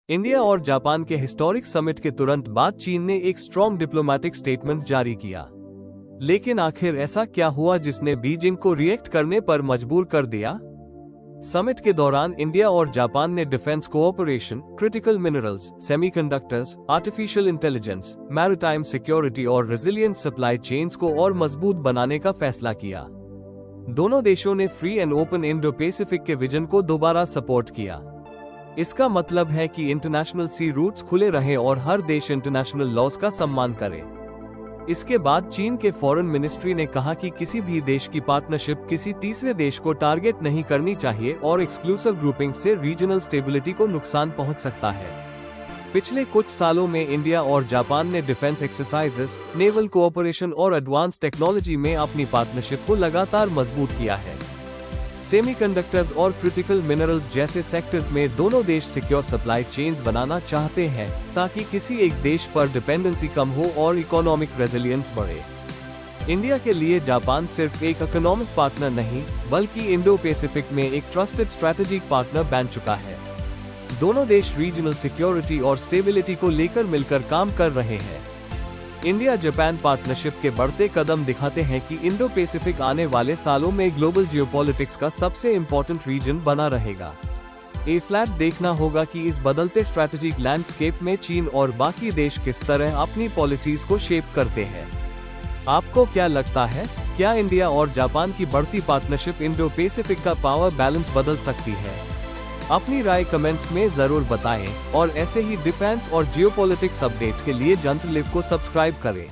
India और Japan के historic summit के तुरंत बाद चीन ने एक स्ट्रॉन्ग डिप्लोमेटिक स्टेटमेंट जारी किया। लेकिन आखिर ऐसा क्या हुआ जिसने बीजिंग को रिएक्ट करने पर मजबूर कर दिया? समिट के दौरान इंडिया और जापान ने defence cooperation, critical minerals, semiconductors, artificial intelligence, maritime security और रेजिलिएंट सप्लाई चेन्स को और मजबूत बनाने का फैसला किया। दोनों देशों ने free and open Indo Pacific के विजन को दोबारा सपोर्ट किया। इसका मतलब है कि इंटरनेशनल सी रूट्स खुले रहें और हर देश इंटरनेशनल लॉज का सम्मान करे। इसके बाद चीन के फॉरेन मिनिस्ट्री ने कहा कि किसी भी देश की पार्टनरशिप किसी तीसरे देश को टारगेट नहीं करनी चाहिए और एक्सक्लूसिव ग्रुपिंग से रीजनल स्टेबिलिटी को नुकसान पहुंच सकता है। पिछले कुछ सालों में इंडिया और जापान ने डिफेंस एक्सरसाइजेस, नेवल कोऑपरेशन और एडवांस टेक्नोलॉजी में अपनी पार्टनरशिप को लगातार मजबूत किया है। सेमीकंडक्टर्स और क्रिटिकल मिनरल्स जैसे सेक्टर्स में दोनों देश सिक्योर सप्लाई चेन्स बनाना चाहते हैं ताकि किसी एक देश पर डिपेंडेंसी कम हो और इकोनॉमिक रेजिलियंस बढ़े। इंडिया के लिए जापान सिर्फ एक इकोनॉमिक पार्टनर नहीं बल्कि इंडो पैसिफिक में एक ट्रस्टेड स्ट्रैटेजिक पार्टनर बन चुका है। दोनों देश रीजनल सिक्योरिटी और स्टेबिलिटी को लेकर मिलकर काम कर रहे हैं। इंडिया जापान पार्टनरशिप के बढ़ते कदम दिखाते हैं कि इंडो पैसिफिक आने वाले सालों में ग्लोबल जियोपॉलिटिक्स का सबसे इम्पोर्टेंट रीजन बना रहेगा। फ्लैट देखना होगा कि इस बदलते स्ट्रैटेजिक लैंडस्केप में चीन और बाकी देश किस तरह अपनी पॉलिसीज को शेप करते हैं। आपको क्या लगता है, क्या इंडिया और जापान की बढ़ती पार्टनरशिप इंडो पैसिफिक का पावर बैलेंस बदल सकती है? अपनी राय कमेंट्स में जरूर बताएं और ऐसे ही डिफेंस और जियोपॉलिटिक्स अपडेट्स के लिए जंत्र लिव को सब्सक्राइब करें।